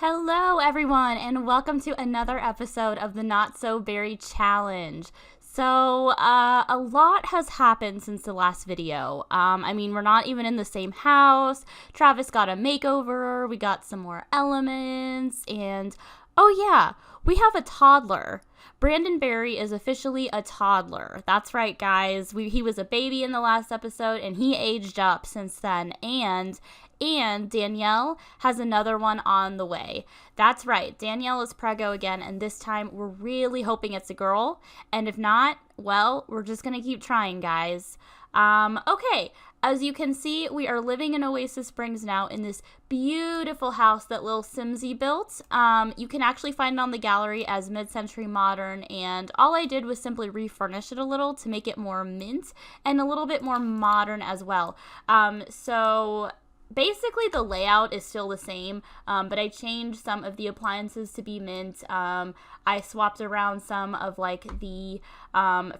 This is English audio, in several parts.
Hello everyone and welcome to another episode of the Not So Berry Challenge. So a lot has happened since the last video. We're not even in the same house. Travis got a makeover, we got some more elements, and oh yeah, we have a toddler. Brandon Berry is officially a toddler. That's right, guys. He was a baby in the last episode and he aged up since then, and Danielle has another one on the way. That's right, Danielle is preggo again, and this time we're really hoping it's a girl. And if not, well, we're just gonna keep trying, guys. Okay, as you can see, we are living in Oasis Springs now in this beautiful house that Lil Simsy built. You can actually find it on the gallery as mid-century modern, and all I did was simply refurnish it a little to make it more mint and a little bit more modern as well. So basically the layout is still the same, but I changed some of the appliances to be mint. I swapped around some of like the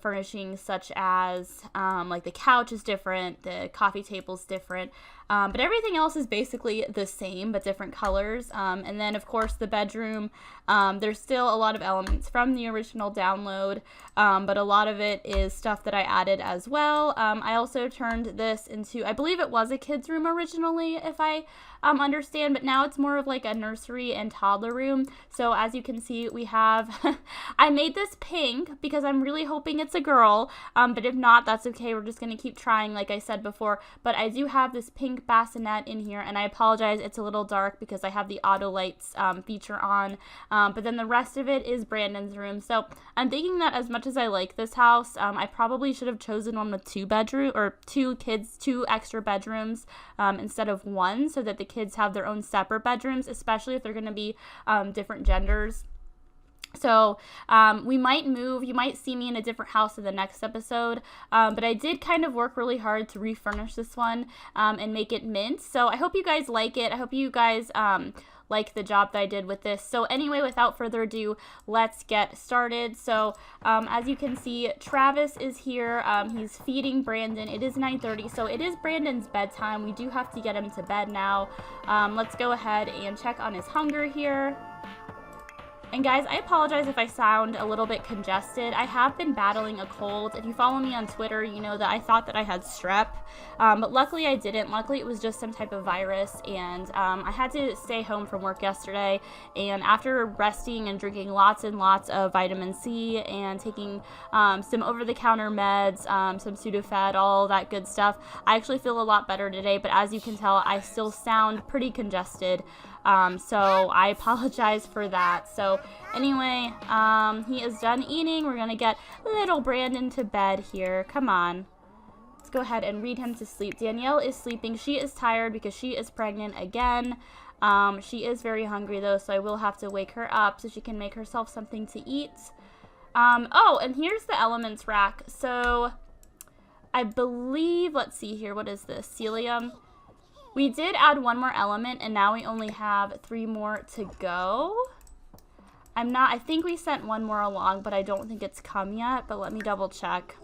furnishings, such as like the couch is different, the coffee table's different, but everything else is basically the same but different colors. And then of course the bedroom, there's still a lot of elements from the original download, but a lot of it is stuff that I added as well. I also turned this into, I believe it was a kid's room originally, if I understand, but now it's more of like a nursery and toddler room. So as you can see, we have I made this pink because I'm really hoping it's a girl, but if not, that's okay. We're just gonna keep trying, like I said before. But I do have this pink bassinet in here, and I apologize, it's a little dark because I have the auto lights feature on, but then the rest of it is Brandon's room. So I'm thinking that as much as I like this house, I probably should have chosen one with two extra bedrooms instead of one, so that the kids have their own separate bedrooms, especially if they're going to be different genders. So we might move. You might see me in a different house in the next episode, but I did kind of work really hard to refurnish this one and make it mint. So I hope you guys like it. I hope you guys like the job that I did with this. So anyway, without further ado, let's get started. So as you can see, Travis is here. He's feeding Brandon. It is 9:30, so it is Brandon's bedtime. We do have to get him to bed now. Let's go ahead and check on his hunger here. And guys, I apologize if I sound a little bit congested. I have been battling a cold. If you follow me on Twitter, you know that I thought that I had strep, but luckily I didn't. Luckily it was just some type of virus, and I had to stay home from work yesterday, and after resting and drinking lots and lots of vitamin C and taking some over-the-counter meds, some Sudafed, all that good stuff, I actually feel a lot better today, but as you can tell, I still sound pretty congested. So I apologize for that. So anyway, he is done eating. We're gonna get little Brandon to bed here. Come on. Let's go ahead and read him to sleep. Danielle is sleeping. She is tired because she is pregnant again. She is very hungry though, so I will have to wake her up so she can make herself something to eat. Oh, and here's the elements rack. So I believe, let's see here, what is this? Celium. We did add one more element, and now we only have 3 more to go. I think we sent one more along, but I don't think it's come yet, but let me double check.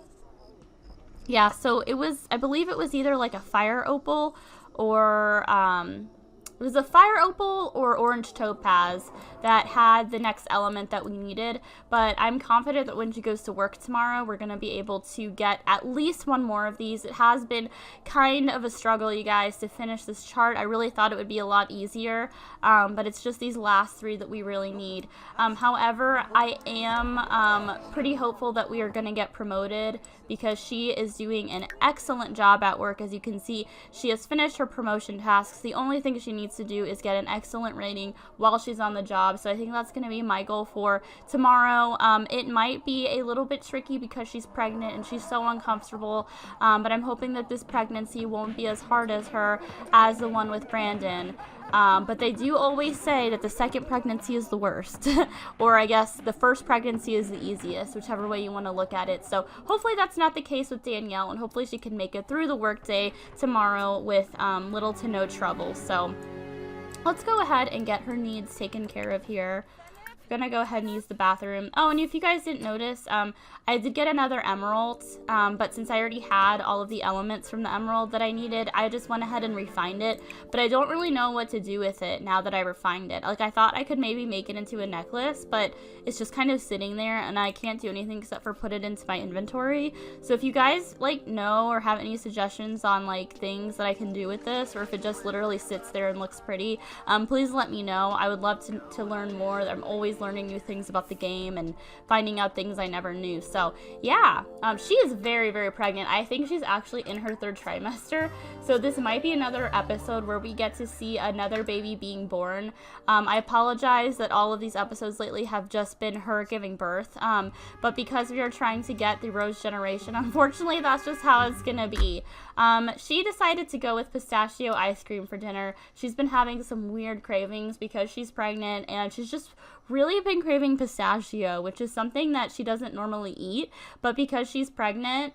Yeah, so it was, I believe it was either like a fire opal or, it was a fire opal or orange topaz that had the next element that we needed, but I'm confident that when she goes to work tomorrow, we're going to be able to get at least one more of these. It has been kind of a struggle, you guys, to finish this chart. I really thought it would be a lot easier, but it's just these last 3 that we really need. However, I am pretty hopeful that we are going to get promoted because she is doing an excellent job at work. As you can see, she has finished her promotion tasks. The only thing she needs to do is get an excellent rating while she's on the job. So I think that's going to be my goal for tomorrow. It might be a little bit tricky because she's pregnant and she's so uncomfortable, but I'm hoping that this pregnancy won't be as hard as the one with Brandon. But they do always say that the second pregnancy is the worst, or I guess the first pregnancy is the easiest, whichever way you want to look at it. So hopefully that's not the case with Danielle, and hopefully she can make it through the workday tomorrow with little to no trouble. So let's go ahead and get her needs taken care of here. gonna go ahead and use the bathroom. Oh, and if you guys didn't notice, I did get another emerald, but since I already had all of the elements from the emerald that I needed, I just went ahead and refined it, but I don't really know what to do with it now that I refined it. Like, I thought I could maybe make it into a necklace, but it's just kind of sitting there, and I can't do anything except for put it into my inventory. So if you guys, like, know or have any suggestions on, like, things that I can do with this, or if it just literally sits there and looks pretty, please let me know. I would love to learn more. I'm always learning new things about the game and finding out things I never knew. So yeah, she is very, very pregnant. I think she's actually in her 3rd trimester. So this might be another episode where we get to see another baby being born. I apologize that all of these episodes lately have just been her giving birth. But because we are trying to get the Rose generation, unfortunately, that's just how it's gonna be. She decided to go with pistachio ice cream for dinner. She's been having some weird cravings because she's pregnant, and she's just really been craving pistachio, which is something that she doesn't normally eat, but because she's pregnant,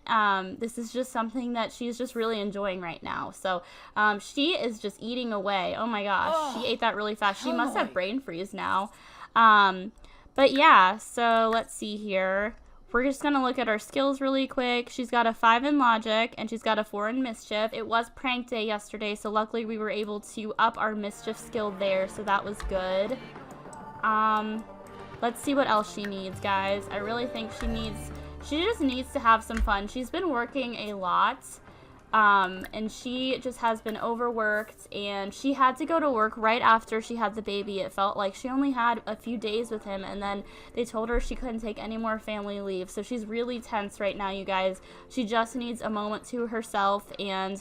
this is just something that she's just really enjoying right now. So she is just eating away. Oh my gosh, she ate that really fast. She must have brain freeze now. But yeah, so let's see here. We're just going to look at our skills really quick. She's got a 5 in logic, and she's got a 4 in mischief. It was prank day yesterday, so luckily we were able to up our mischief skill there, so that was good. Let's see what else she needs, guys. I really think she just needs to have some fun. She's been working a lot, and she just has been overworked, and she had to go to work right after she had the baby. It felt like she only had a few days with him, and then they told her she couldn't take any more family leave. So she's really tense right now, you guys. She just needs a moment to herself, and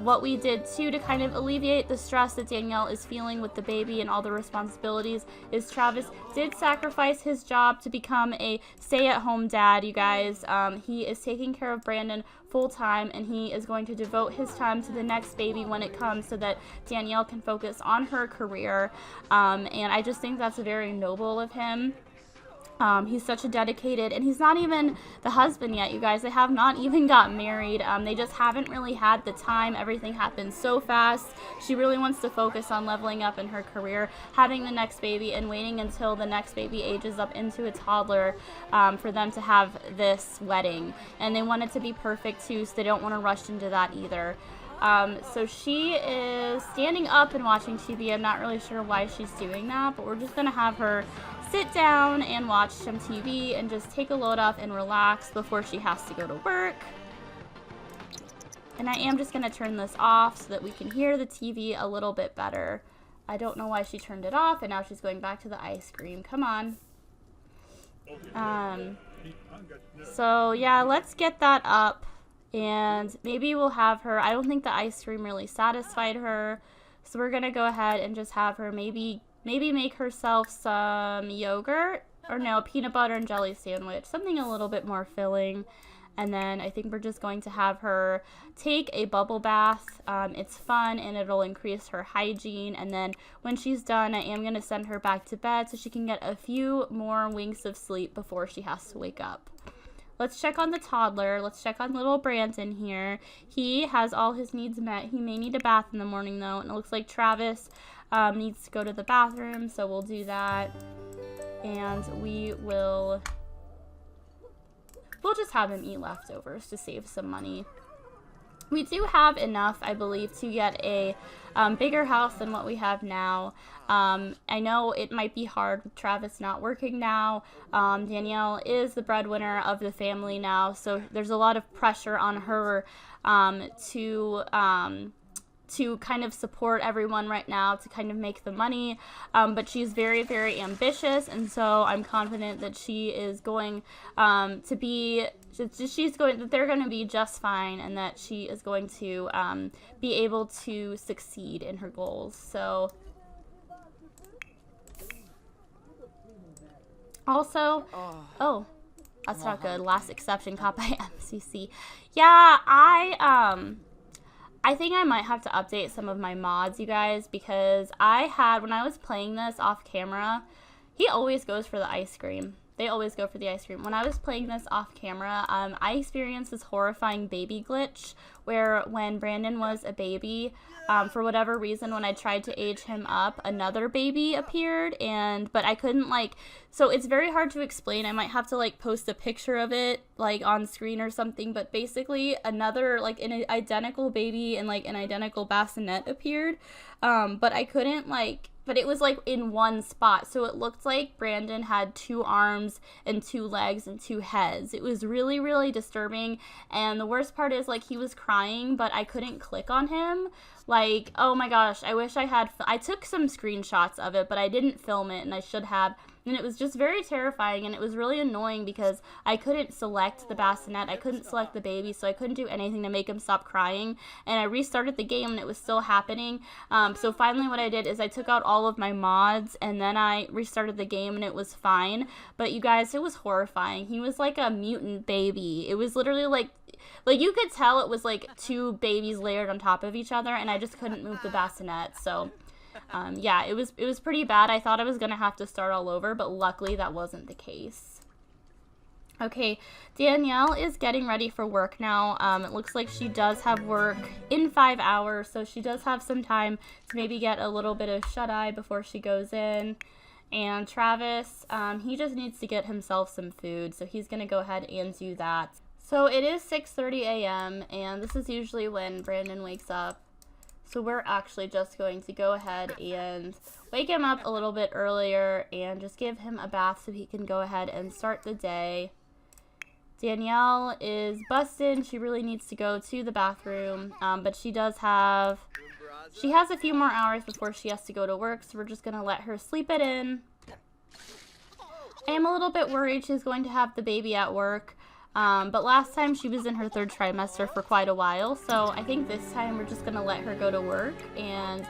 what we did too to kind of alleviate the stress that Danielle is feeling with the baby and all the responsibilities is Travis did sacrifice his job to become a stay-at-home dad, you guys. He is taking care of Brandon full-time, and he is going to devote his time to the next baby when it comes so that Danielle can focus on her career, and I just think that's very noble of him. He's such a dedicated, and he's not even the husband yet, you guys. They have not even got married. They just haven't really had the time. Everything happens so fast. She really wants to focus on leveling up in her career, having the next baby, and waiting until the next baby ages up into a toddler for them to have this wedding. And they want it to be perfect too, so they don't want to rush into that either. So she is standing up and watching TV. I'm not really sure why she's doing that, but we're just going to have her sit down and watch some TV and just take a load off and relax before she has to go to work. And I am just going to turn this off so that we can hear the TV a little bit better. I don't know why she turned it off, and now she's going back to the ice cream. Come on. So yeah, let's get that up, and maybe we'll have her. I don't think the ice cream really satisfied her, so we're going to go ahead and just have her maybe make herself some yogurt, or no, peanut butter and jelly sandwich, something a little bit more filling. And then I think we're just going to have her take a bubble bath. It's fun, and it'll increase her hygiene. And then when she's done, I am going to send her back to bed so she can get a few more winks of sleep before she has to wake up. Let's check on the toddler. Let's check on little Brandon here. He has all his needs met. He may need a bath in the morning, though, and it looks like Travis needs to go to the bathroom, so we'll do that. And we'll just have him eat leftovers to save some money. We do have enough, I believe, to get a bigger house than what we have now. I know it might be hard with Travis not working now. Danielle is the breadwinner of the family now, so there's a lot of pressure on her to kind of support everyone right now, to kind of make the money, but she's very, very ambitious, and so I'm confident that she is going that they're going to be just fine, and that she is going to be able to succeed in her goals. So also, oh, that's not good. Last exception caught by MCC. Yeah, I think I might have to update some of my mods, you guys, because when I was playing this off camera, he always goes for the ice cream. They always go for the ice cream. When I was playing this off camera, I experienced this horrifying baby glitch where when Brandon was a baby, for whatever reason, when I tried to age him up, another baby appeared, but I couldn't, like, so it's very hard to explain. I might have to, like, post a picture of it, like, on screen or something, but basically another, like, an identical baby and, like, an identical bassinet appeared, but I couldn't, like, but it was, like, in one spot, so it looked like Brandon had 2 arms and 2 legs and 2 heads. It was really, really disturbing, and the worst part is, like, he was crying, but I couldn't click on him. Like, oh my gosh, I wish I took some screenshots of it, but I didn't film it, and I should have. And it was just very terrifying, and it was really annoying because I couldn't select the bassinet, I couldn't select the baby, so I couldn't do anything to make him stop crying, and I restarted the game, and it was still happening. So finally what I did is I took out all of my mods, and then I restarted the game, and it was fine. But you guys, it was horrifying. He was like a mutant baby. It was literally like you could tell it was like 2 babies layered on top of each other, and I just couldn't move the bassinet, so... yeah, it was pretty bad. I thought I was gonna have to start all over, but luckily that wasn't the case. Okay, Danielle is getting ready for work now. It looks like she does have work in 5 hours, so she does have some time to maybe get a little bit of shut-eye before she goes in. And Travis, he just needs to get himself some food, so he's gonna go ahead and do that. So it is 6:30 a.m., and this is usually when Brandon wakes up. So we're actually just going to go ahead and wake him up a little bit earlier and just give him a bath so he can go ahead and start the day. Danielle is busted. She really needs to go to the bathroom, but she has a few more hours before she has to go to work, so we're just going to let her sleep it in. I am a little bit worried she's going to have the baby at work. But last time she was in her 3rd trimester for quite a while, so I think this time we're just going to let her go to work and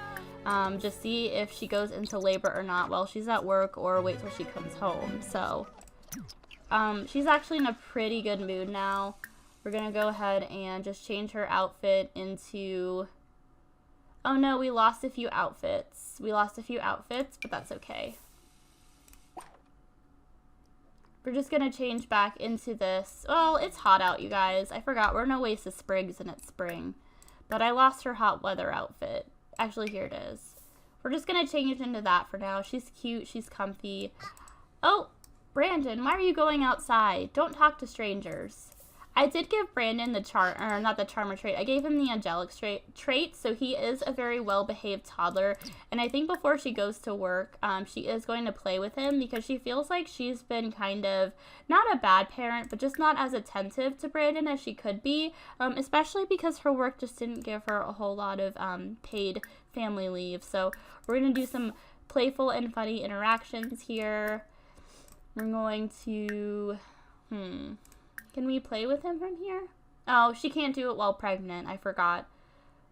just see if she goes into labor or not while she's at work, or wait till she comes home. So she's actually in a pretty good mood now. We're going to go ahead and just change her outfit into... Oh no, we lost a few outfits. But that's okay. We're just going to change back into this. Well, it's hot out, you guys. I forgot. We're in Oasis Springs and it's spring. But I lost her hot weather outfit. Actually, here it is. We're just going to change into that for now. She's cute. She's comfy. Oh, Brandon, why are you going outside? Don't talk to strangers. I did give Brandon the not the charmer trait. I gave him the angelic trait, so he is a very well-behaved toddler. And I think before she goes to work, she is going to play with him because she feels like she's been kind of, not a bad parent, but just not as attentive to Brandon as she could be, especially because her work just didn't give her a whole lot of paid family leave. So we're going to do some playful and funny interactions here. We're going to, can we play with him from here? Oh, she can't do it while pregnant. I forgot.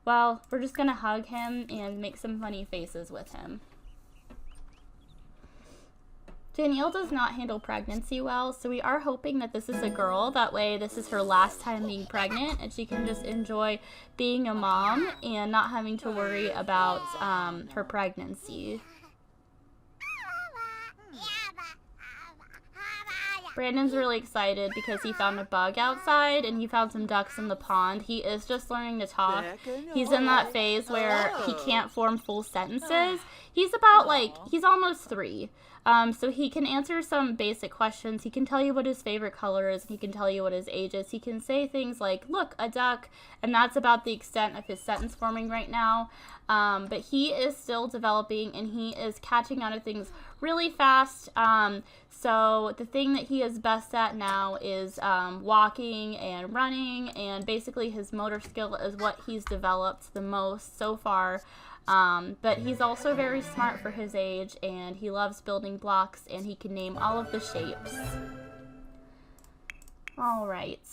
Well, we're just going to hug him and make some funny faces with him. Danielle does not handle pregnancy well, so we are hoping that this is a girl. That way, this is her last time being pregnant, and she can just enjoy being a mom and not having to worry about her pregnancy. Brandon's really excited because he found a bug outside and he found some ducks in the pond. He is just learning to talk. He's in that phase where he can't form full sentences. He's about he's almost 3. So he can answer some basic questions. He can tell you what his favorite color is. He can tell you what his age is. He can say things like, look, a duck. And that's about the extent of his sentence forming right now. But he is still developing and he is catching on to things really fast. So the thing that he is best at now is walking and running, and basically his motor skill is what he's developed the most so far. But he's also very smart for his age, and he loves building blocks, and he can name all of the shapes. All right.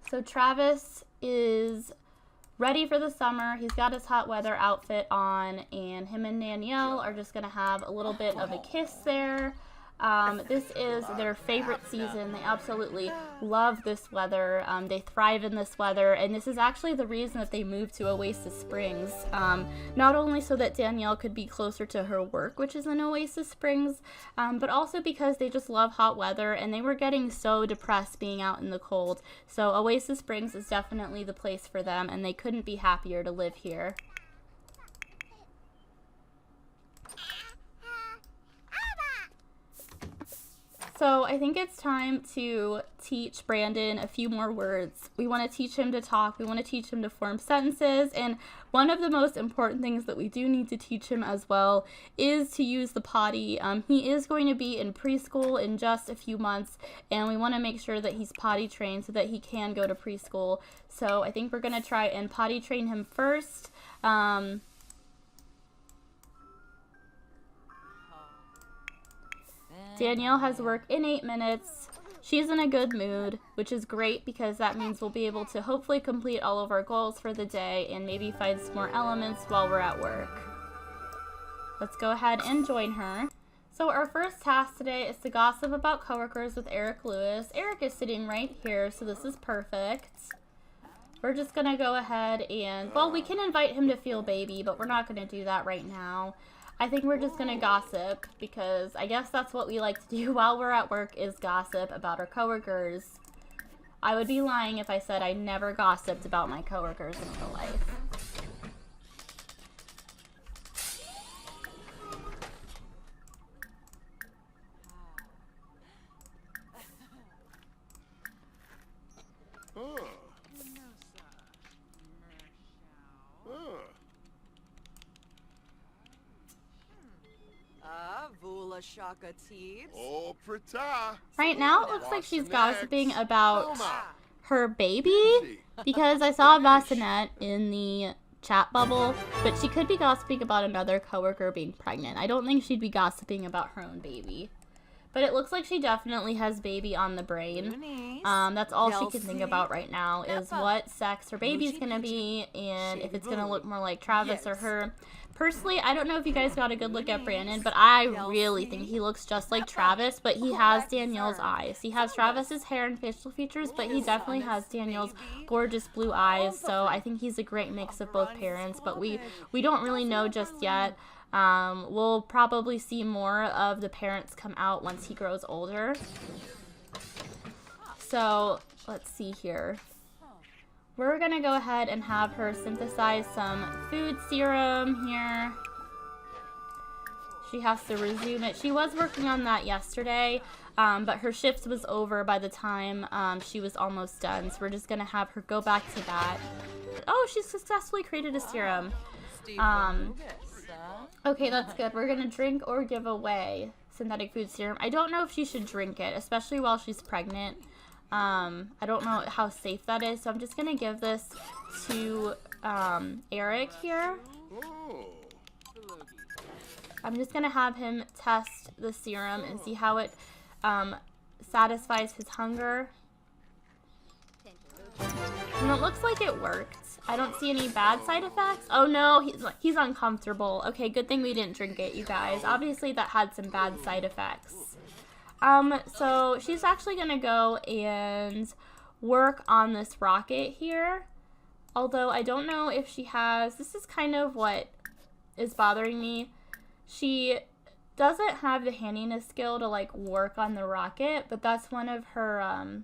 So Travis is ready for the summer. He's got his hot weather outfit on, and him and Danielle are just going to have a little bit of a kiss there. This is their favorite season. They absolutely love this weather. They thrive in this weather, and this is actually the reason that they moved to Oasis Springs. Not only so that Danielle could be closer to her work, which is in Oasis Springs, but also because they just love hot weather, and they were getting so depressed being out in the cold. So Oasis Springs is definitely the place for them, and they couldn't be happier to live here. So I think it's time to teach Brandon a few more words. We want to teach him to talk. We want to teach him to form sentences. And one of the most important things that we do need to teach him as well is to use the potty. He is going to be in preschool in just a few months, and we want to make sure that he's potty trained so that he can go to preschool. So I think we're going to try and potty train him first. Danielle has work in 8 minutes. She's in a good mood, which is great because that means we'll be able to hopefully complete all of our goals for the day and maybe find some more elements while we're at work. Let's go ahead and join her. So our first task today is to gossip about coworkers with Eric Lewis. Eric is sitting right here, so this is perfect. We're just going to go ahead and, well, we can invite him to feel baby, but we're not going to do that right now. I think we're just going to gossip because I guess that's what we like to do while we're at work is gossip about our coworkers. I would be lying if I said I never gossiped about my coworkers in real life. Right now, it looks like she's gossiping about her baby because I saw a bassinet in the chat bubble, but she could be gossiping about another coworker being pregnant. I don't think she'd be gossiping about her own baby. But it looks like she definitely has baby on the brain. That's all she can think about right now is what sex her baby's going to be and if it's going to look more like Travis or her. Personally, I don't know if you guys got a good look at Brandon, but I really think he looks just like Travis, but he has Danielle's eyes. He has Travis's hair and facial features, but he definitely has Danielle's gorgeous blue eyes, so I think he's a great mix of both parents, but we don't really know just yet. We'll probably see more of the parents come out once he grows older. So, let's see here. We're going to go ahead and have her synthesize some food serum here. She has to resume it. She was working on that yesterday, but her shift was over by the time she was almost done. So we're just going to have her go back to that. Oh, she successfully created a serum. Okay, that's good. We're going to drink or give away synthetic food serum. I don't know if she should drink it, especially while she's pregnant. I don't know how safe that is, so I'm just going to give this to Eric here. I'm just going to have him test the serum and see how it satisfies his hunger. And it looks like it worked. I don't see any bad side effects. Oh no, he's uncomfortable. Okay, good thing we didn't drink it, you guys. Obviously that had some bad side effects. So she's actually gonna go and work on this rocket here. Although I don't know if she has, this is kind of what is bothering me. She doesn't have the handiness skill to like work on the rocket, but that's one of her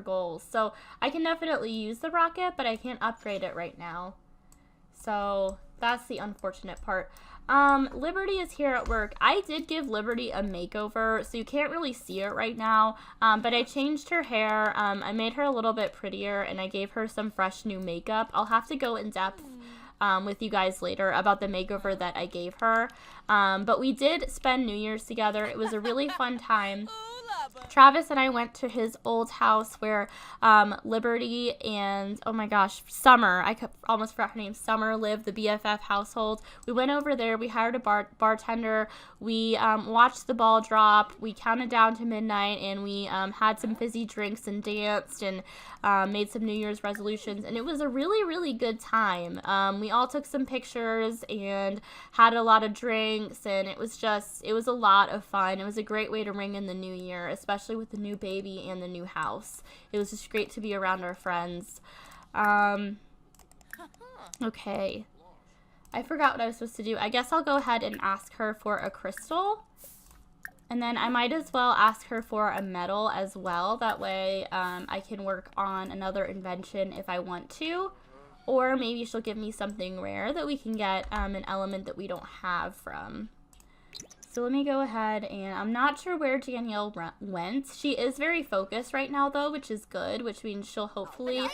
goals. So I can definitely use the rocket, but I can't upgrade it right now. So that's the unfortunate part. Liberty is here at work. I did give Liberty a makeover, so you can't really see it right now, but I changed her hair. I made her a little bit prettier, and I gave her some fresh new makeup. I'll have to go in depth with you guys later about the makeover that I gave her, but we did spend New Year's together. It was a really fun time. Travis and I went to his old house where Liberty and, oh my gosh, Summer, I almost forgot her name, Summer lived, the BFF household. We went over there, we hired a bartender, we watched the ball drop, we counted down to midnight, and we had some fizzy drinks and danced and made some New Year's resolutions, and it was a really, really good time. we all took some pictures and had a lot of drinks, and it was a lot of fun. It was a great way to ring in the new year, especially with the new baby and the new house. It was just great to be around our friends. Okay. I forgot what I was supposed to do. I guess I'll go ahead and ask her for a crystal. And then I might as well ask her for a medal as well. That way I can work on another invention if I want to. Or maybe she'll give me something rare that we can get an element that we don't have from. So let me go ahead, and I'm not sure where Danielle went. She is very focused right now, though, which is good, which means she'll hopefully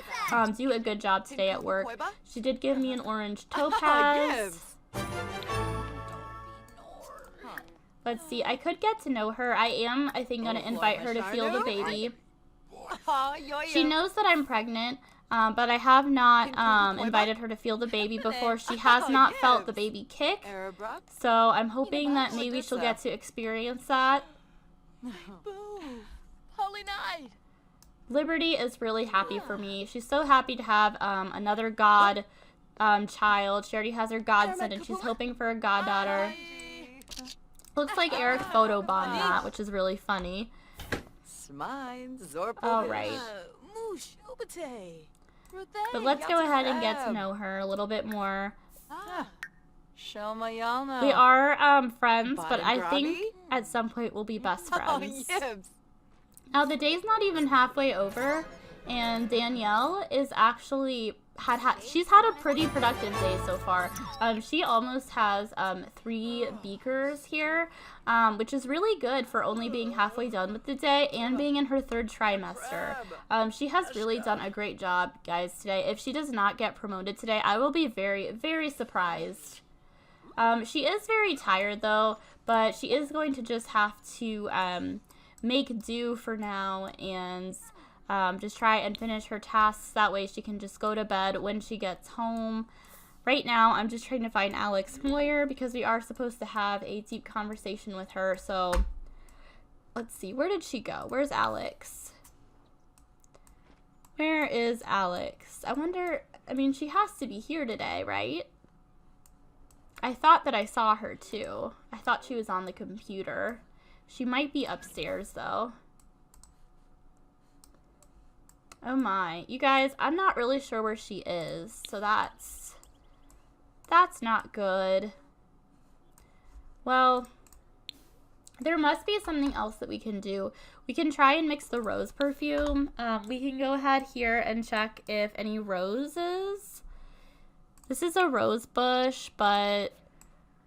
do a good job today at work. She did give me an orange topaz. Let's see, I could get to know her. I am, I think, going to invite her to feel the baby. She knows that I'm pregnant, but I have not invited her to feel the baby before. She has not felt the baby kick, so I'm hoping that maybe she'll get to experience that. Liberty is really happy for me. She's so happy to have another god child. She already has her godson, and she's hoping for a goddaughter. Looks like Eric photobombed that, which is really funny. Alright. But let's go ahead and get to know her a little bit more. We are friends, but I think at some point we'll be best friends. Now the day's not even halfway over, and Danielle is actually she's had a pretty productive day so far. She almost has 3 beakers here, which is really good for only being halfway done with the day and being in her 3rd trimester. She has really done a great job, guys, today. If she does not get promoted today, I will be very, very surprised. She is very tired, though, but she is going to just have to make do for now and just try and finish her tasks. That way she can just go to bed when she gets home. Right now, I'm just trying to find Alex Moyer because we are supposed to have a deep conversation with her. So, let's see. Where did she go? Where's Alex? Where is Alex? I wonder, I mean, she has to be here today, right? I thought that I saw her too. I thought she was on the computer. She might be upstairs though. Oh my. You guys, I'm not really sure where she is. So that's not good. Well, there must be something else that we can do. We can try and mix the rose perfume. We can go ahead here and check if any roses. This is a rose bush, but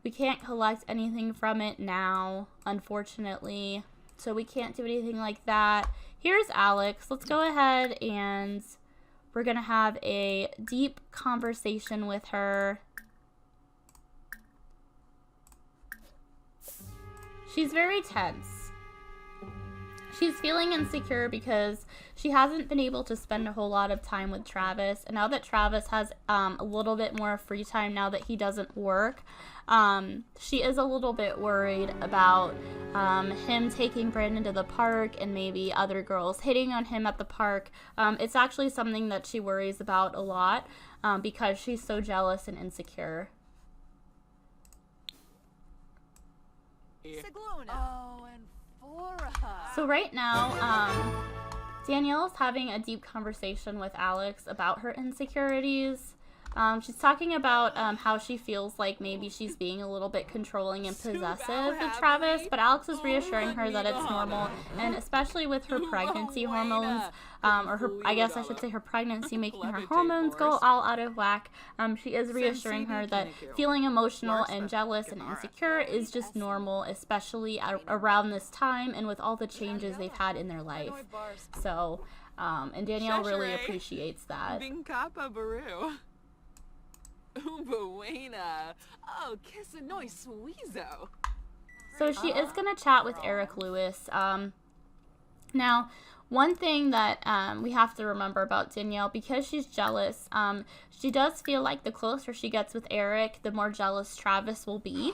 we can't collect anything from it now, unfortunately. So we can't do anything like that. Here's Alex. Let's go ahead and we're going to have a deep conversation with her. She's very tense. She's feeling insecure because she hasn't been able to spend a whole lot of time with Travis. And now that Travis has a little bit more free time now that he doesn't work, she is a little bit worried about him taking Brandon to the park and maybe other girls hitting on him at the park. It's actually something that she worries about a lot because she's so jealous and insecure. So right now, Danielle's having a deep conversation with Alex about her insecurities. She's talking about how she feels like maybe she's being a little bit controlling and possessive with Travis, but Alex is reassuring her that it's normal, and especially with her pregnancy hormones, or her, I guess I should say her pregnancy making her hormones go all out of whack. She is reassuring her that feeling emotional and jealous and insecure is just normal, especially around this time and with all the changes they've had in their life. So, and Danielle really appreciates that. So she is going to chat with Eric Lewis. Now, one thing that we have to remember about Danielle, because she's jealous, she does feel like the closer she gets with Eric, the more jealous Travis will be.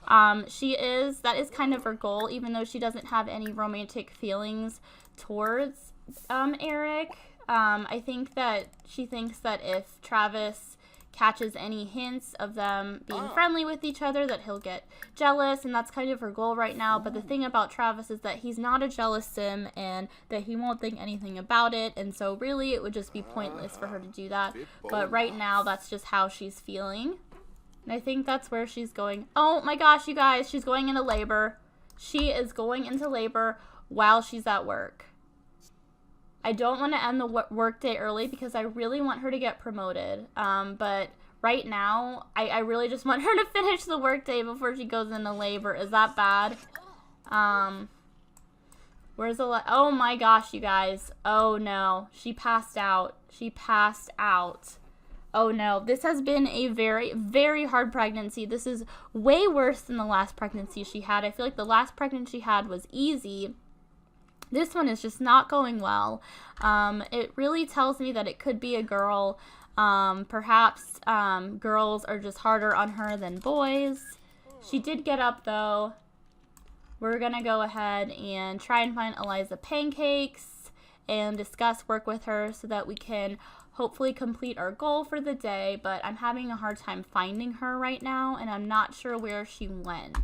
That is kind of her goal, even though she doesn't have any romantic feelings towards Eric. I think that she thinks that if Travis catches any hints of them being friendly with each other, that he'll get jealous, and that's kind of her goal right now. But the thing about Travis is that he's not a jealous sim, and that he won't think anything about it, and so really it would just be pointless for her to do that. But right now, that's just how she's feeling. And I think that's where she's going. Oh my gosh, you guys, she's going into labor. She is going into labor while she's at work. I don't want to end the work day early because I really want her to get promoted. But right now, I really just want her to finish the work day before she goes into labor. Is that bad? Where's the... Oh my gosh, you guys. Oh no. She passed out. She passed out. Oh no, this has been a very, very hard pregnancy. This is way worse than the last pregnancy she had. I feel like the last pregnancy she had was easy. This one is just not going well. It really tells me that it could be a girl. Perhaps girls are just harder on her than boys. She did get up though. We're gonna go ahead and try and find Eliza pancakes and discuss work with her so that we can hopefully complete our goal for the day, but I'm having a hard time finding her right now, and I'm not sure where she went.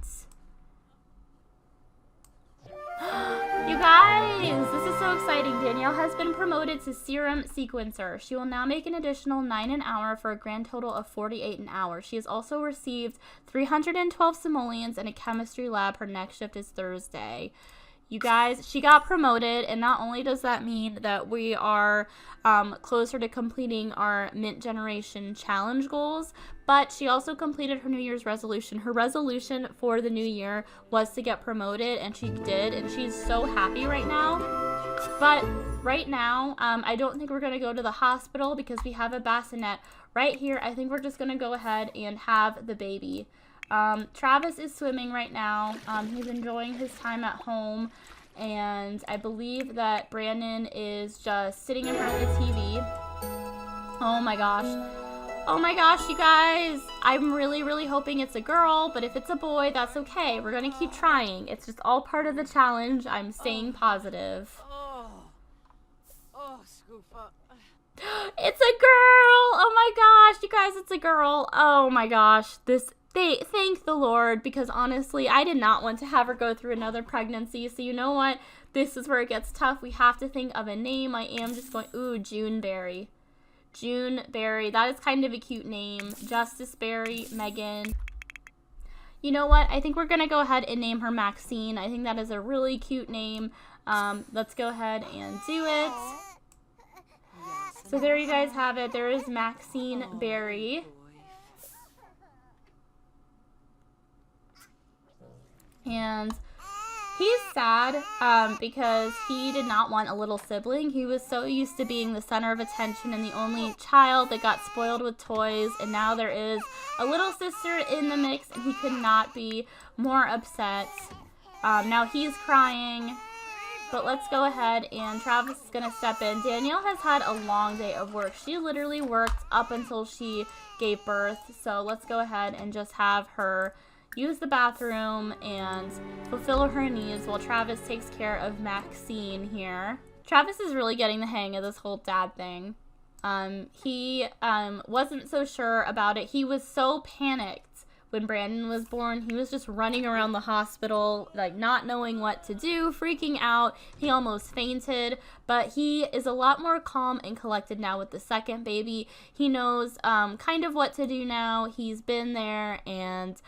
You guys, this is so exciting. Danielle has been promoted to serum sequencer. She will now make an additional 9 an hour for a grand total of 48 an hour. She has also received 312 simoleons in a chemistry lab. Her next shift is Thursday. You guys, she got promoted, and not only does that mean that we are closer to completing our Mint Generation Challenge goals, but she also completed her New Year's resolution. Her resolution for the new year was to get promoted, and she did, and she's so happy right now. But right now, I don't think we're going to go to the hospital because we have a bassinet right here. I think we're just going to go ahead and have the baby. Travis is swimming right now. He's enjoying his time at home, and I believe that Brandon is just sitting in front of the TV. Oh my gosh. Oh my gosh, you guys. I'm really, really hoping it's a girl, but if it's a boy, that's okay. We're gonna keep trying. It's just all part of the challenge. I'm staying positive. It's a girl! Oh my gosh, you guys, it's a girl. Oh my gosh. Thank the Lord, because honestly, I did not want to have her go through another pregnancy. So you know what? This is where it gets tough. We have to think of a name. I am just going, ooh, Juneberry. Juneberry. That is kind of a cute name. Justice Berry, Megan. You know what? I think we're going to go ahead and name her Maxine. I think that is a really cute name. Let's go ahead and do it. So there you guys have it. There is Maxine Berry. And he's sad because he did not want a little sibling. He was so used to being the center of attention and the only child that got spoiled with toys. And now there is a little sister in the mix, and he could not be more upset. Now he's crying. But let's go ahead, and Travis is going to step in. Danielle has had a long day of work. She literally worked up until she gave birth. So let's go ahead and just have her use the bathroom and fulfill her needs while Travis takes care of Maxine here. Travis is really getting the hang of this whole dad thing. He wasn't so sure about it. He was so panicked when Brandon was born. He was just running around the hospital, like not knowing what to do, freaking out. He almost fainted, but he is a lot more calm and collected now with the second baby. He knows kind of what to do now. He's been there, and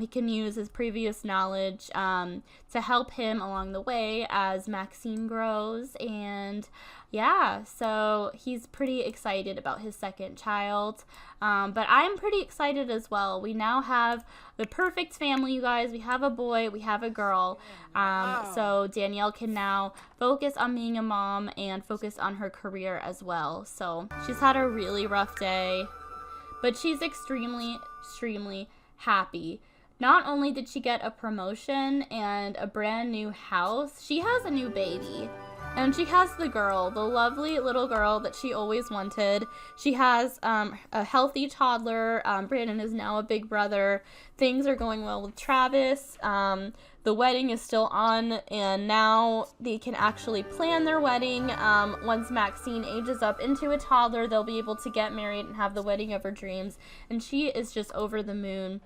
he can use his previous knowledge to help him along the way as Maxine grows. And yeah, so he's pretty excited about his second child. But I'm pretty excited as well. We now have the perfect family, you guys. We have a boy, we have a girl. So Danielle can now focus on being a mom and focus on her career as well. So she's had a really rough day, but she's extremely, extremely happy. Not only did she get a promotion and a brand new house, she has a new baby. And she has the girl, the lovely little girl that she always wanted. She has a healthy toddler. Brandon is now a big brother. Things are going well with Travis. The wedding is still on, and now they can actually plan their wedding. Once Maxine ages up into a toddler, they'll be able to get married and have the wedding of her dreams. And she is just over the moon.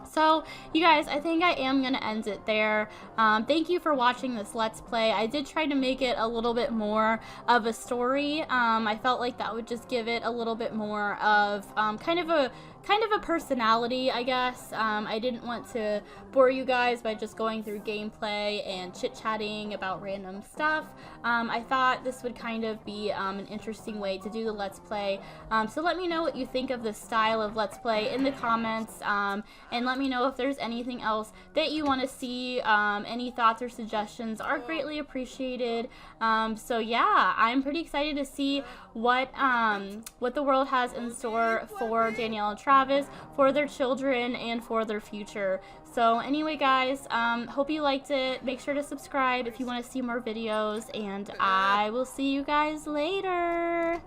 So, you guys, I think I am going to end it there. Thank you for watching this Let's Play. I did try to make it a little bit more of a story. I felt like that would just give it a little bit more of kind of a personality, I guess. I didn't want to bore you guys by just going through gameplay and chit-chatting about random stuff. I thought this would kind of be an interesting way to do the Let's Play. So let me know what you think of this style of Let's Play in the comments, and let me know if there's anything else that you want to see. Any thoughts or suggestions are greatly appreciated. So yeah, I'm pretty excited to see what the world has in store for Danielle and Travis, for their children, and for their future. So anyway, guys, hope you liked it. Make sure to subscribe if you want to see more videos, and I will see you guys later.